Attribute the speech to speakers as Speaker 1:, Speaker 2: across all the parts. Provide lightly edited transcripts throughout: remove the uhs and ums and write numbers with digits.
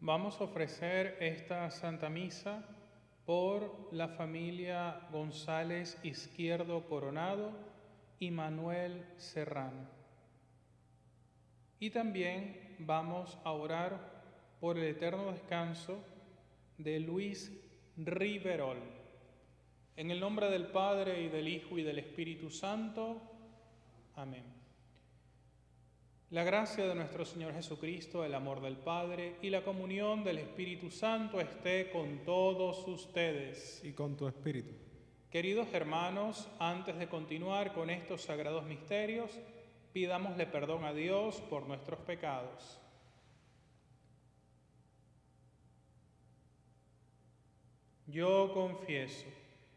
Speaker 1: Vamos a ofrecer esta Santa Misa por la familia González Izquierdo Coronado y Manuel Serrano. Y también vamos a orar por el eterno descanso de Luis Riverol. En el nombre del Padre, y del Hijo, y del Espíritu Santo. Amén. La gracia de nuestro Señor Jesucristo, el amor del Padre y la comunión del Espíritu Santo esté con todos ustedes.
Speaker 2: Y con tu espíritu.
Speaker 1: Queridos hermanos, antes de continuar con estos sagrados misterios, pidámosle perdón a Dios por nuestros pecados. Yo confieso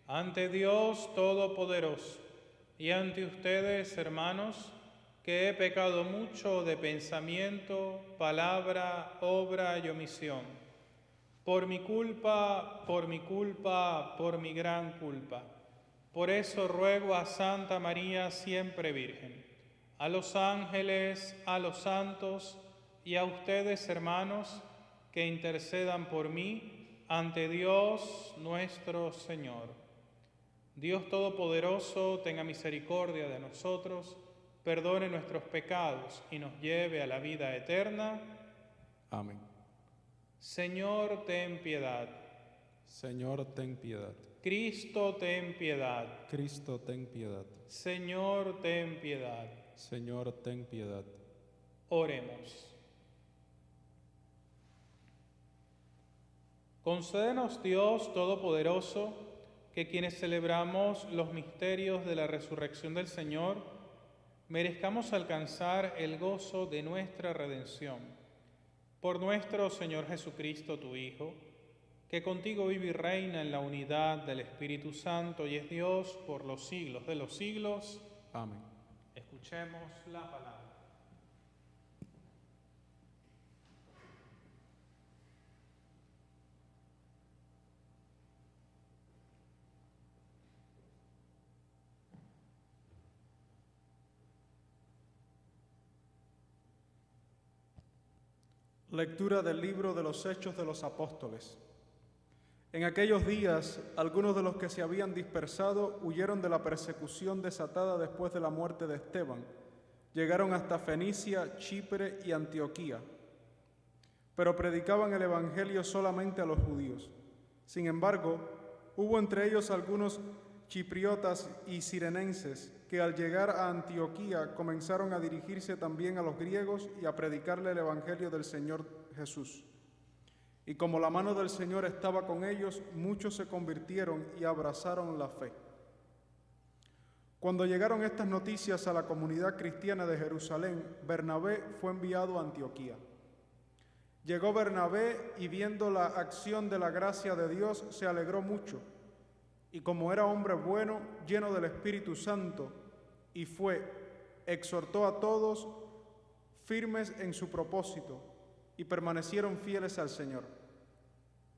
Speaker 1: ante Dios Todopoderoso y ante ustedes, hermanos, que he pecado mucho de pensamiento, palabra, obra y omisión. Por mi culpa, por mi gran culpa. Por eso ruego a Santa María siempre Virgen, a los ángeles, a los santos y a ustedes, hermanos, que intercedan por mí ante Dios nuestro Señor. Dios Todopoderoso, tenga misericordia de nosotros, perdone nuestros pecados y nos lleve a la vida eterna.
Speaker 2: Amén.
Speaker 1: Señor, ten piedad.
Speaker 2: Señor, ten piedad.
Speaker 1: Cristo, ten piedad.
Speaker 2: Cristo, ten piedad.
Speaker 1: Señor, ten piedad.
Speaker 2: Señor, ten piedad.
Speaker 1: Oremos. Concédenos, Dios Todopoderoso, que quienes celebramos los misterios de la resurrección del Señor, merezcamos alcanzar el gozo de nuestra redención. Por nuestro Señor Jesucristo, tu Hijo, que contigo vive y reina en la unidad del Espíritu Santo y es Dios por los siglos de los siglos.
Speaker 2: Amén.
Speaker 1: Escuchemos la palabra.
Speaker 3: Lectura del libro de los Hechos de los Apóstoles. En aquellos días, algunos de los que se habían dispersado huyeron de la persecución desatada después de la muerte de Esteban. Llegaron hasta Fenicia, Chipre y Antioquía, pero predicaban el evangelio solamente a los judíos. Sin embargo, hubo entre ellos algunos chipriotas y cirenenses que al llegar a Antioquía comenzaron a dirigirse también a los griegos y a predicarle el evangelio del Señor Jesús. Y como la mano del Señor estaba con ellos, muchos se convirtieron y abrazaron la fe. Cuando llegaron estas noticias a la comunidad cristiana de Jerusalén, Bernabé fue enviado a Antioquía. Llegó Bernabé y viendo la acción de la gracia de Dios se alegró mucho. Y como era hombre bueno, lleno del Espíritu Santo, y exhortó a todos firmes en su propósito, y permanecieron fieles al Señor.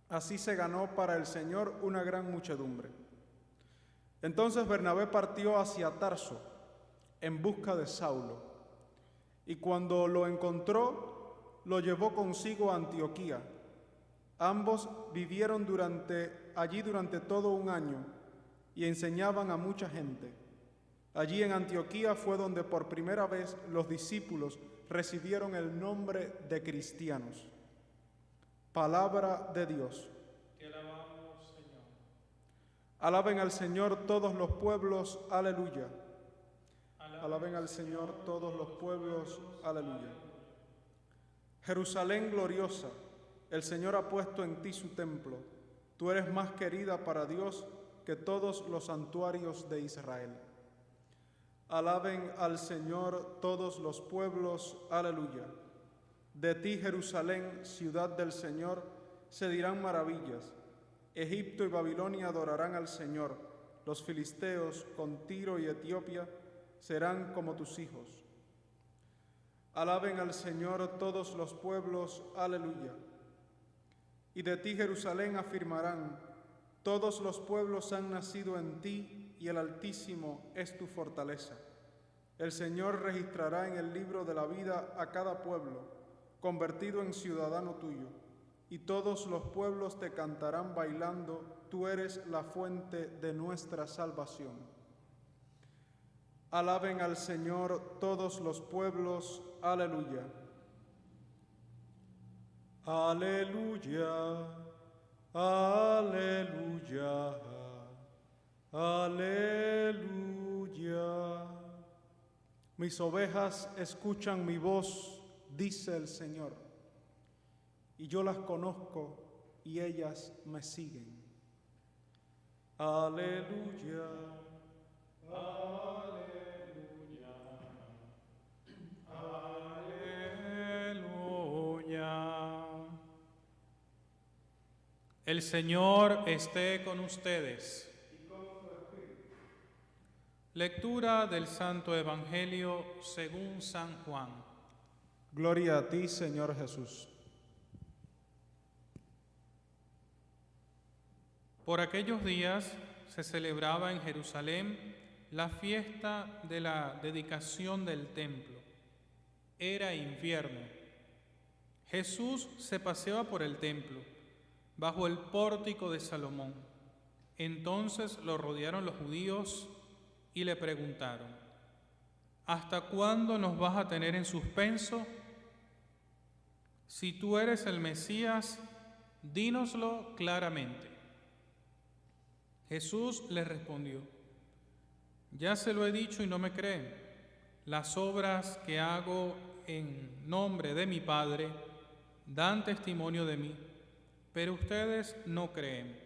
Speaker 3: Así se ganó para el Señor una gran muchedumbre. Entonces Bernabé partió hacia Tarso, en busca de Saulo, y cuando lo encontró, lo llevó consigo a Antioquía. Ambos vivieron allí durante todo un año y enseñaban a mucha gente. Allí en Antioquía fue donde por primera vez los discípulos recibieron el nombre de cristianos. Palabra de Dios.
Speaker 1: Te alabamos, Señor.
Speaker 3: Alaben al Señor todos los pueblos, aleluya. Alaben al Señor todos los pueblos, aleluya. Jerusalén gloriosa, el Señor ha puesto en ti su templo. Tú eres más querida para Dios que todos los santuarios de Israel. Alaben al Señor todos los pueblos, aleluya. De ti, Jerusalén, ciudad del Señor, se dirán maravillas. Egipto y Babilonia adorarán al Señor. Los filisteos con Tiro y Etiopía serán como tus hijos. Alaben al Señor todos los pueblos, aleluya. Y de ti, Jerusalén, afirmarán: todos los pueblos han nacido en ti y el Altísimo es tu fortaleza. El Señor registrará en el libro de la vida a cada pueblo, convertido en ciudadano tuyo. y todos los pueblos te cantarán bailando, tú eres la fuente de nuestra salvación. Alaben al Señor todos los pueblos, aleluya. Aleluya, aleluya, aleluya. Mis ovejas escuchan mi voz, dice el Señor, y yo las conozco y ellas me siguen. Aleluya, aleluya,
Speaker 1: aleluya. El Señor esté con ustedes. Lectura del Santo Evangelio según San Juan.
Speaker 3: Gloria a ti, Señor Jesús.
Speaker 1: Por aquellos días se celebraba en Jerusalén la fiesta de la dedicación del templo. Era invierno. Jesús se paseaba por el templo, bajo el pórtico de Salomón. Entonces lo rodearon los judíos y le preguntaron: ¿hasta cuándo nos vas a tener en suspenso? Si tú eres el Mesías, dínoslo claramente. Jesús les respondió: ya se lo he dicho y no me creen. Las obras que hago en nombre de mi Padre dan testimonio de mí, pero ustedes no creen,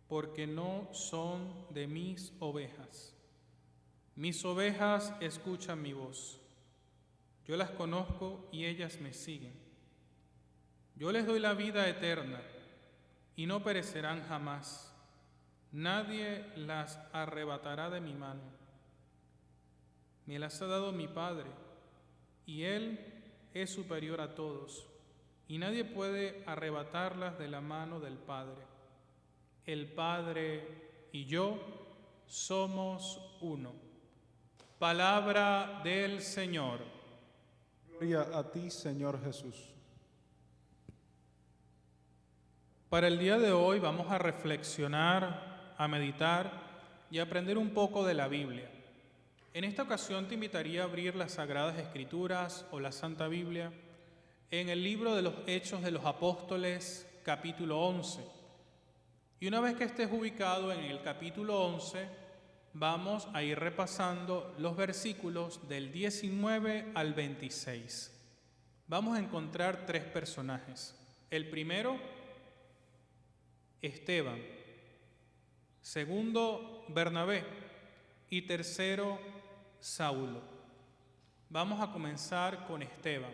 Speaker 1: porque no son de mis ovejas. Mis ovejas escuchan mi voz. Yo las conozco y ellas me siguen. Yo les doy la vida eterna y no perecerán jamás. Nadie las arrebatará de mi mano. Me las ha dado mi Padre, y Él es superior a todos, y nadie puede arrebatarlas de la mano del Padre. El Padre y yo somos uno. Palabra del Señor.
Speaker 3: Gloria a ti, Señor Jesús.
Speaker 1: Para el día de hoy vamos a reflexionar, a meditar y a aprender un poco de la Biblia. En esta ocasión te invitaría a abrir las Sagradas Escrituras o la Santa Biblia en el libro de los Hechos de los Apóstoles, capítulo 11. Y una vez que estés ubicado en el capítulo 11, vamos a ir repasando los versículos del 19 al 26. Vamos a encontrar tres personajes. El primero, Esteban. Segundo, Bernabé. Y tercero, Saulo. Vamos a comenzar con Esteban.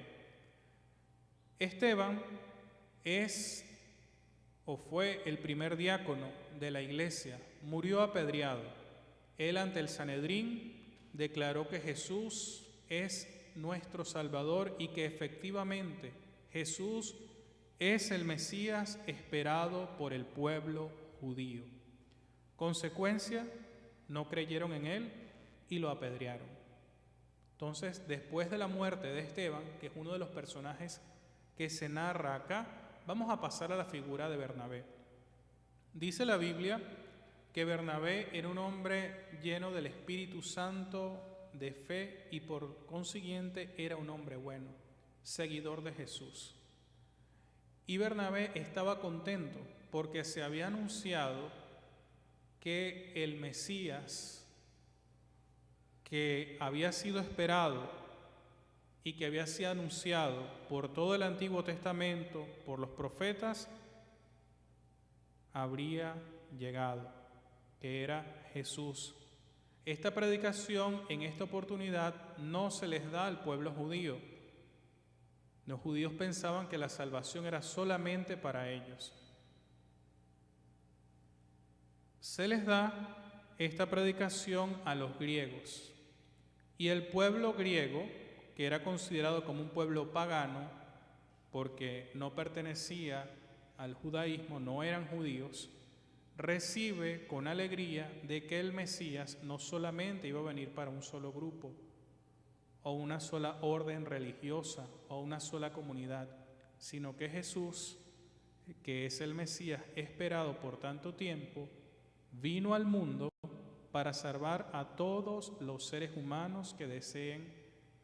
Speaker 1: Esteban es o fue el primer diácono de la iglesia. Murió apedreado. Él ante el Sanedrín declaró que Jesús es nuestro Salvador y que efectivamente Jesús es el Mesías esperado por el pueblo judío. Consecuencia, no creyeron en él y lo apedrearon. Entonces, después de la muerte de Esteban, que es uno de los personajes que se narra acá, vamos a pasar a la figura de Bernabé. Dice la Biblia que Bernabé era un hombre lleno del Espíritu Santo, de fe, y por consiguiente era un hombre bueno, seguidor de Jesús. Y Bernabé estaba contento porque se había anunciado que el Mesías, que había sido esperado y que había sido anunciado por todo el Antiguo Testamento, por los profetas, habría llegado, que era Jesús. Esta predicación en esta oportunidad no se les da al pueblo judío. Los judíos pensaban que la salvación era solamente para ellos. Se les da esta predicación a los griegos. Y el pueblo griego, que era considerado como un pueblo pagano, porque no pertenecía al judaísmo, no eran judíos, recibe con alegría de que el Mesías no solamente iba a venir para un solo grupo, o una sola orden religiosa, o una sola comunidad, sino que Jesús que es el Mesías esperado por tanto tiempo, vino al mundo para salvar a todos los seres humanos que deseen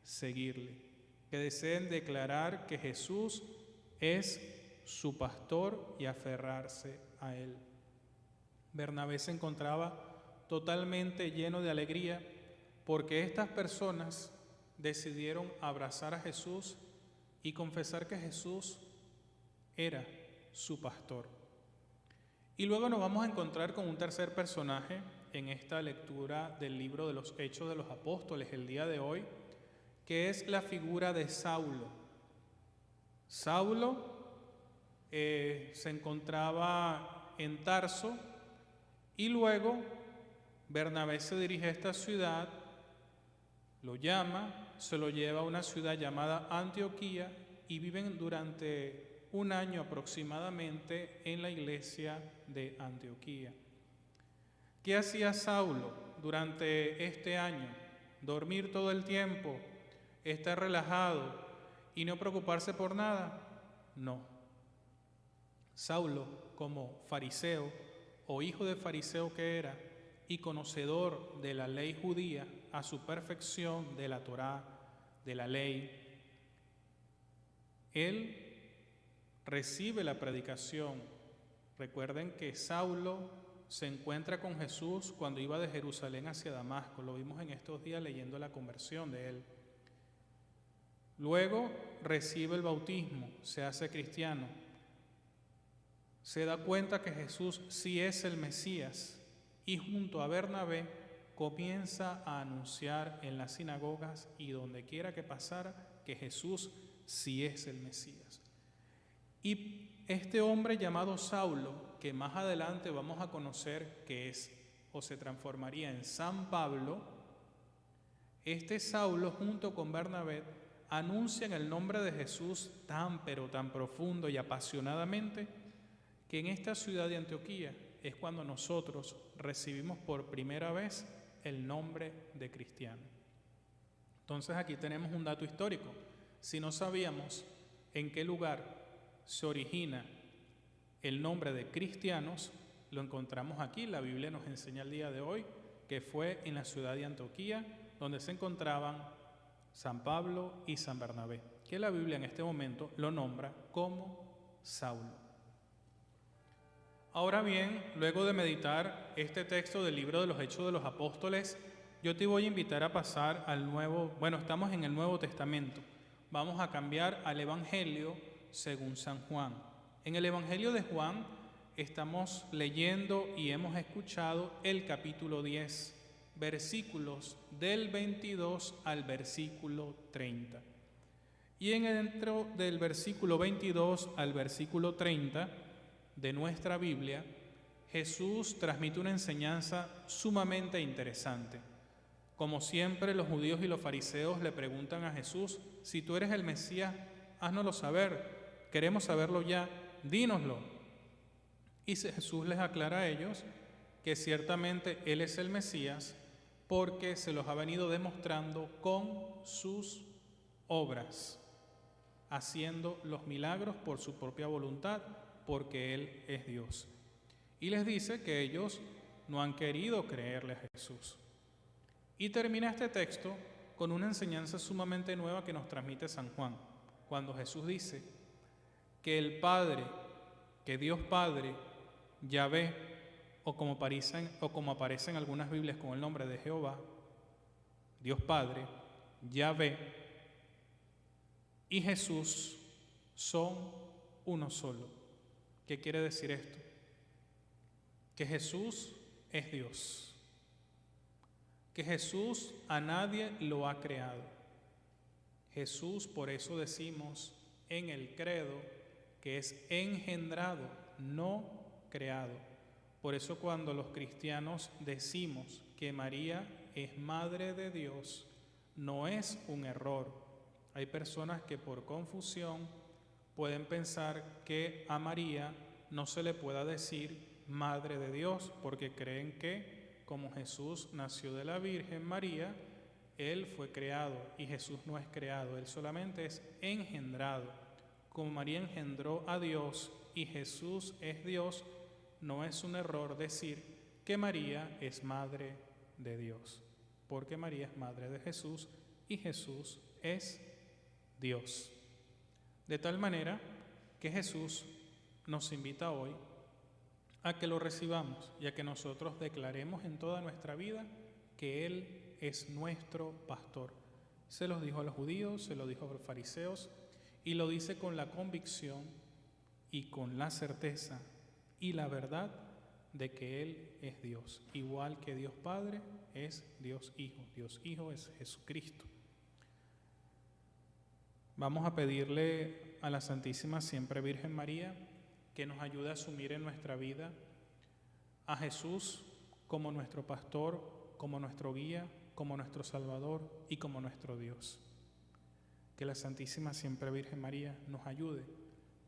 Speaker 1: seguirle, que deseen declarar que Jesús es su pastor y aferrarse a él. Bernabé se encontraba totalmente lleno de alegría porque estas personas decidieron abrazar a Jesús y confesar que Jesús era su pastor. Y luego nos vamos a encontrar con un tercer personaje en esta lectura del libro de los Hechos de los Apóstoles el día de hoy, que es la figura de Saulo. Saulo se encontraba en Tarso y luego Bernabé se dirige a esta ciudad, lo llama, se lo lleva a una ciudad llamada Antioquía y viven durante un año aproximadamente en la iglesia de Antioquía. ¿Qué hacía Saulo durante este año? ¿Dormir todo el tiempo? ¿Estar relajado y no preocuparse por nada? No. Saulo, como fariseo o hijo de fariseo que era y conocedor de la ley judía a su perfección, de la Torá, de la ley, él recibe la predicación. Recuerden que Saulo se encuentra con Jesús cuando iba de Jerusalén hacia Damasco. Lo vimos en estos días leyendo la conversión de él. Luego recibe el bautismo, se hace cristiano. Se da cuenta que Jesús sí es el Mesías y junto a Bernabé comienza a anunciar en las sinagogas y donde quiera que pasara que Jesús sí es el Mesías. Y este hombre llamado Saulo, que más adelante vamos a conocer que es o se transformaría en San Pablo, este Saulo junto con Bernabé anuncian el nombre de Jesús tan pero tan profundo y apasionadamente que en esta ciudad de Antioquía es cuando nosotros recibimos por primera vez el nombre de cristiano. Entonces aquí tenemos un dato histórico. Si no sabíamos en qué lugar se origina el nombre de cristianos, lo encontramos aquí. La Biblia nos enseña el día de hoy que fue en la ciudad de Antioquía donde se encontraban San Pablo y San Bernabé, que la Biblia en este momento lo nombra como Saulo. Ahora bien, luego de meditar este texto del libro de los Hechos de los Apóstoles, yo te voy a invitar a pasar al estamos en el Nuevo Testamento. Vamos a cambiar al Evangelio según San Juan. En el Evangelio de Juan estamos leyendo y hemos escuchado el capítulo 10, versículos del 22 al versículo 30. Y dentro del versículo 22 al versículo 30 de nuestra Biblia, Jesús transmite una enseñanza sumamente interesante. Como siempre, los judíos y los fariseos le preguntan a Jesús: si tú eres el Mesías, háznoslo saber, queremos saberlo ya, dínoslo. Y Jesús les aclara a ellos que ciertamente Él es el Mesías porque se los ha venido demostrando con sus obras, haciendo los milagros por su propia voluntad, porque Él es Dios. Y les dice que ellos no han querido creerle a Jesús. Y termina este texto con una enseñanza sumamente nueva que nos transmite San Juan, cuando Jesús dice que el Padre, que Dios Padre, Yahvé, o como aparece en algunas Biblias con el nombre de Jehová, Dios Padre, Yahvé y Jesús son uno solo. ¿Qué quiere decir esto? Que Jesús es Dios, que Jesús a nadie lo ha creado. Jesús, por eso decimos en el credo que es engendrado, no creado. Por eso cuando los cristianos decimos que María es Madre de Dios, no es un error. Hay personas que por confusión pueden pensar que a María no se le pueda decir Madre de Dios, porque creen que como Jesús nació de la Virgen María, Él fue creado y Jesús no es creado, Él solamente es engendrado. Como María engendró a Dios y Jesús es Dios, no es un error decir que María es Madre de Dios, porque María es Madre de Jesús y Jesús es Dios. De tal manera que Jesús nos invita hoy a que lo recibamos y a que nosotros declaremos en toda nuestra vida que Él es nuestro pastor. Se los dijo a los judíos, se lo dijo a los fariseos y lo dice con la convicción y con la certeza y la verdad de que Él es Dios, igual que Dios Padre es Dios Hijo. Dios Hijo es Jesucristo. Vamos a pedirle a la Santísima Siempre Virgen María que nos ayude a asumir en nuestra vida a Jesús como nuestro pastor, como nuestro guía, como nuestro Salvador y como nuestro Dios. Que la Santísima Siempre Virgen María nos ayude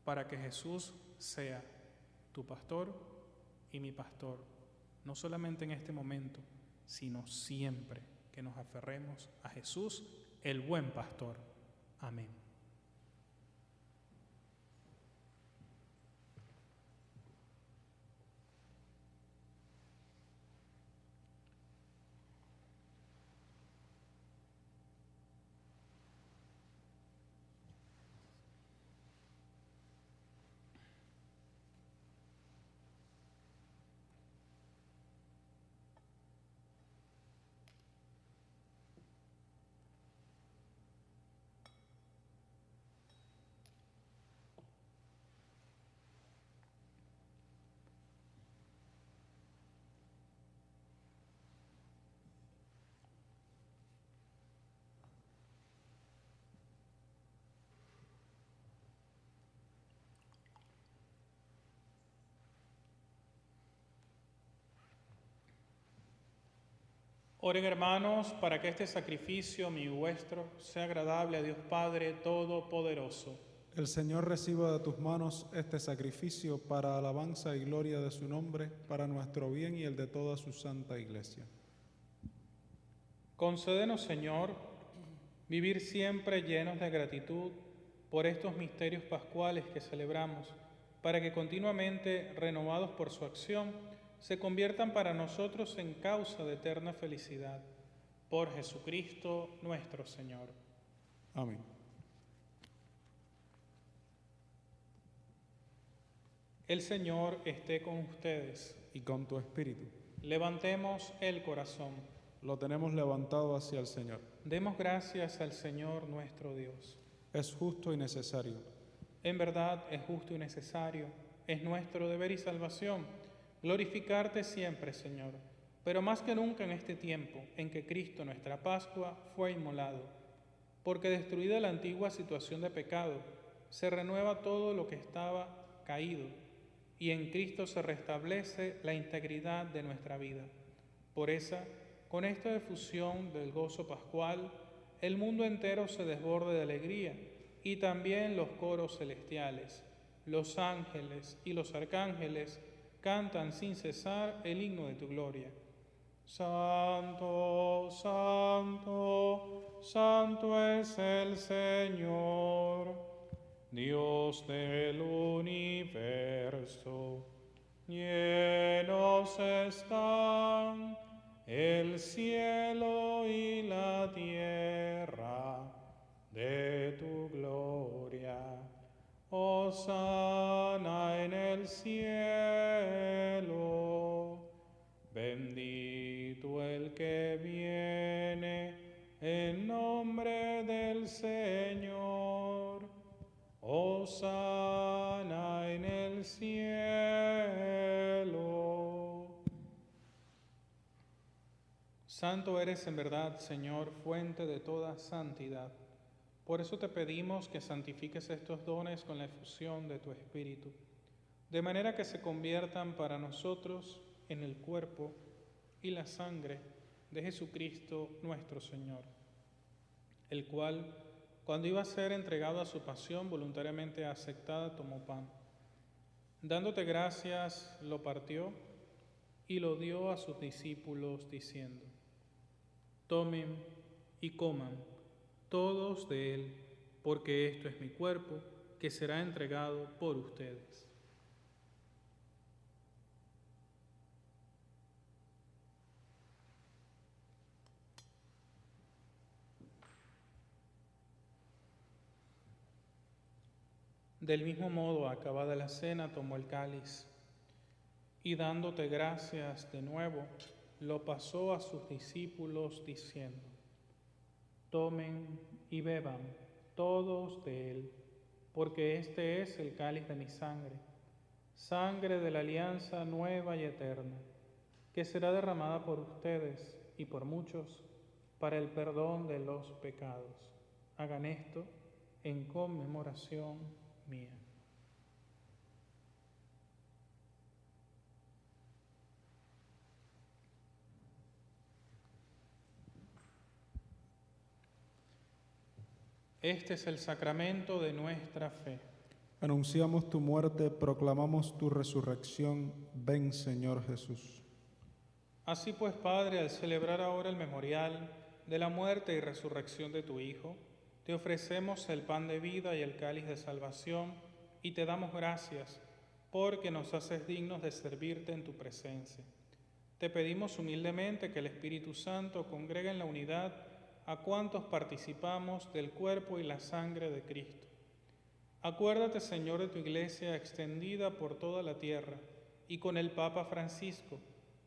Speaker 1: para que Jesús sea tu pastor y mi pastor, no solamente en este momento, sino siempre que nos aferremos a Jesús, el buen pastor. Amén. Oren, hermanos, para que este sacrificio, mi y vuestro, sea agradable a Dios Padre Todopoderoso.
Speaker 2: El Señor reciba de tus manos este sacrificio para alabanza y gloria de su nombre, para nuestro bien y el de toda su santa Iglesia.
Speaker 1: Concédenos, Señor, vivir siempre llenos de gratitud por estos misterios pascuales que celebramos, para que continuamente, renovados por su acción, se conviertan para nosotros en causa de eterna felicidad. Por Jesucristo nuestro Señor.
Speaker 2: Amén.
Speaker 1: El Señor esté con ustedes.
Speaker 2: Y con tu espíritu.
Speaker 1: Levantemos el corazón.
Speaker 2: Lo tenemos levantado hacia el Señor.
Speaker 1: Demos gracias al Señor nuestro Dios.
Speaker 2: Es justo y necesario.
Speaker 1: En verdad es justo y necesario, es nuestro deber y salvación glorificarte siempre, Señor, pero más que nunca en este tiempo en que Cristo, nuestra Pascua, fue inmolado, porque destruida la antigua situación de pecado, se renueva todo lo que estaba caído, y en Cristo se restablece la integridad de nuestra vida. Por esa, con esta efusión del gozo pascual, el mundo entero se desborde de alegría, y también los coros celestiales, los ángeles y los arcángeles cantan sin cesar el himno de tu gloria. Santo, santo, santo es el Señor, Dios del universo. Llenos están el cielo y la tierra de tu gloria. Hosana en el cielo, bendito el que viene en nombre del Señor. Hosana en el cielo. Santo eres en verdad, Señor, fuente de toda santidad. Por eso te pedimos que santifiques estos dones con la efusión de tu Espíritu, de manera que se conviertan para nosotros en el cuerpo y la sangre de Jesucristo nuestro Señor, el cual, cuando iba a ser entregado a su pasión voluntariamente aceptada, tomó pan. Dándote gracias, lo partió y lo dio a sus discípulos, diciendo: Tomen y coman todos de él, porque esto es mi cuerpo, que será entregado por ustedes. Del mismo modo, acabada la cena, tomó el cáliz y dándote gracias de nuevo, lo pasó a sus discípulos diciendo: Tomen y beban todos de él, porque este es el cáliz de mi sangre, sangre de la alianza nueva y eterna, que será derramada por ustedes y por muchos para el perdón de los pecados. Hagan esto en conmemoración mía. Este es el sacramento de nuestra fe.
Speaker 2: Anunciamos tu muerte, proclamamos tu resurrección. Ven, Señor Jesús.
Speaker 1: Así pues, Padre, al celebrar ahora el memorial de la muerte y resurrección de tu Hijo, te ofrecemos el pan de vida y el cáliz de salvación y te damos gracias porque nos haces dignos de servirte en tu presencia. Te pedimos humildemente que el Espíritu Santo congregue en la unidad a cuantos participamos del cuerpo y la sangre de Cristo. Acuérdate, Señor, de tu Iglesia extendida por toda la tierra y con el Papa Francisco,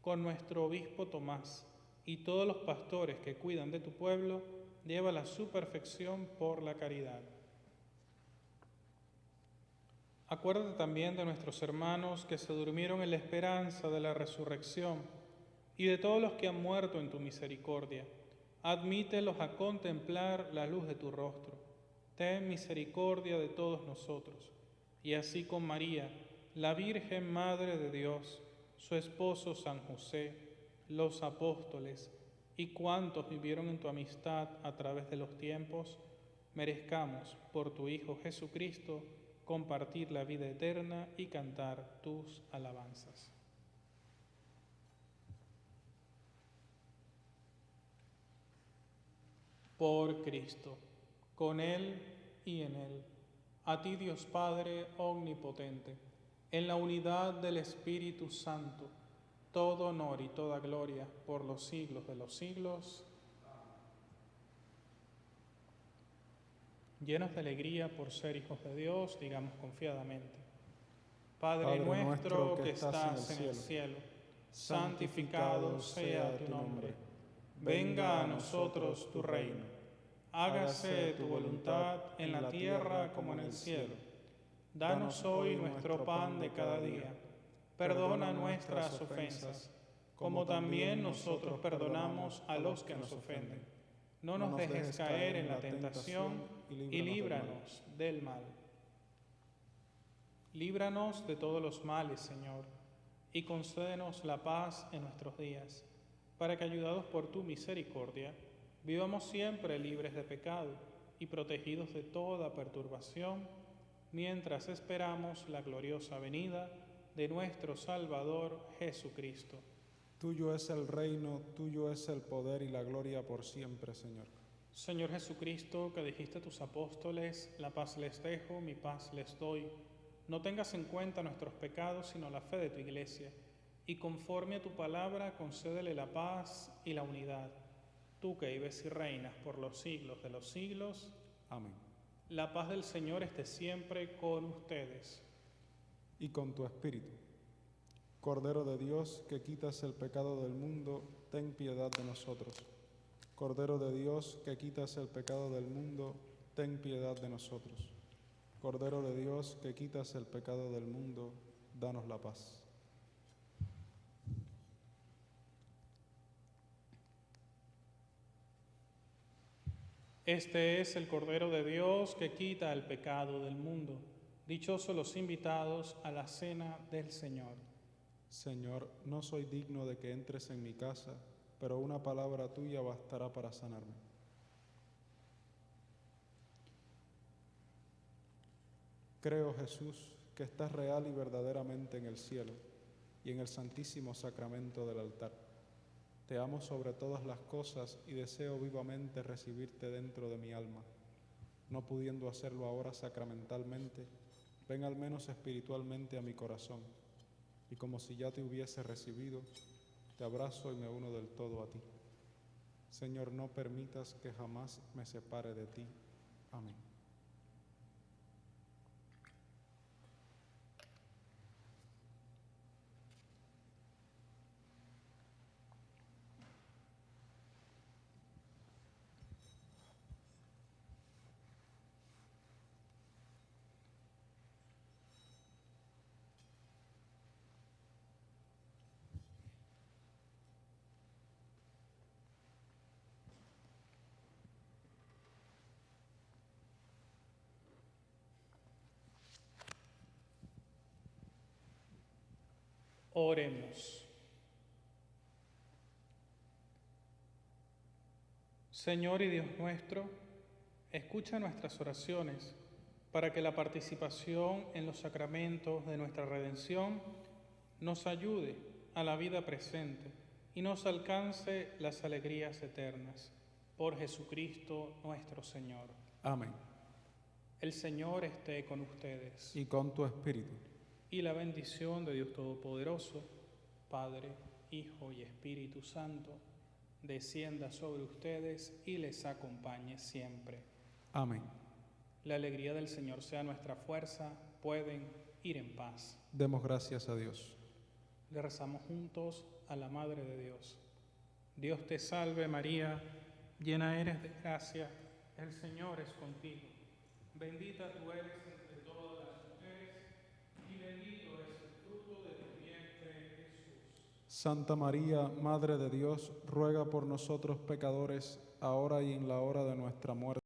Speaker 1: con nuestro Obispo Tomás y todos los pastores que cuidan de tu pueblo, llévala a su perfección por la caridad. Acuérdate también de nuestros hermanos que se durmieron en la esperanza de la resurrección y de todos los que han muerto en tu misericordia. Admítelos a contemplar la luz de tu rostro. Ten misericordia de todos nosotros. Y así con María, la Virgen Madre de Dios, su esposo San José, los apóstoles y cuantos vivieron en tu amistad a través de los tiempos, merezcamos por tu Hijo Jesucristo compartir la vida eterna y cantar tus alabanzas. Por Cristo, con Él y en Él, a ti Dios Padre omnipotente, en la unidad del Espíritu Santo, todo honor y toda gloria por los siglos de los siglos. Llenos de alegría por ser hijos de Dios, digamos confiadamente: Padre nuestro que estás en el cielo, santificado sea tu nombre. Venga a nosotros tu reino. Hágase tu voluntad en la tierra como en el cielo. Danos hoy nuestro pan de cada día. Perdona nuestras ofensas, como también nosotros perdonamos a los que nos ofenden. No nos dejes caer en la tentación y líbranos del mal. Líbranos de todos los males, Señor, y concédenos la paz en nuestros días, para que, ayudados por tu misericordia, vivamos siempre libres de pecado y protegidos de toda perturbación, mientras esperamos la gloriosa venida de nuestro Salvador Jesucristo.
Speaker 2: Tuyo es el reino, tuyo es el poder y la gloria por siempre, Señor.
Speaker 1: Señor Jesucristo, que dijiste a tus apóstoles: la paz les dejo, mi paz les doy. No tengas en cuenta nuestros pecados, sino la fe de tu Iglesia, y conforme a tu palabra concédele la paz y la unidad. Tú que vives y reinas por los siglos de los siglos.
Speaker 2: Amén.
Speaker 1: La paz del Señor esté siempre con ustedes.
Speaker 2: Y con tu espíritu. Cordero de Dios, que quitas el pecado del mundo, ten piedad de nosotros. Cordero de Dios, que quitas el pecado del mundo, ten piedad de nosotros. Cordero de Dios, que quitas el pecado del mundo, danos la paz.
Speaker 1: Este es el Cordero de Dios que quita el pecado del mundo. Dichosos los invitados a la cena del Señor.
Speaker 2: Señor, no soy digno de que entres en mi casa, pero una palabra tuya bastará para sanarme. Creo, Jesús, que estás real y verdaderamente en el cielo y en el santísimo sacramento del altar. Te amo sobre todas las cosas y deseo vivamente recibirte dentro de mi alma. No pudiendo hacerlo ahora sacramentalmente, ven al menos espiritualmente a mi corazón, y como si ya te hubiese recibido, te abrazo y me uno del todo a ti. Señor, no permitas que jamás me separe de ti. Amén.
Speaker 1: Oremos. Señor y Dios nuestro, escucha nuestras oraciones para que la participación en los sacramentos de nuestra redención nos ayude a la vida presente y nos alcance las alegrías eternas. Por Jesucristo nuestro Señor.
Speaker 2: Amén.
Speaker 1: El Señor esté con ustedes.
Speaker 2: Y con tu espíritu.
Speaker 1: Y la bendición de Dios Todopoderoso, Padre, Hijo y Espíritu Santo, descienda sobre ustedes y les acompañe siempre.
Speaker 2: Amén.
Speaker 1: La alegría del Señor sea nuestra fuerza. Pueden ir en paz.
Speaker 2: Demos gracias a Dios.
Speaker 1: Le rezamos juntos a la Madre de Dios. Dios te salve María, llena eres de gracia, el Señor es contigo. Bendita tú eres entre todas las mujeres y bendito es el fruto de tu vientre, Jesús.
Speaker 2: Santa María, Madre de Dios, ruega por nosotros pecadores, ahora y en la hora de nuestra muerte.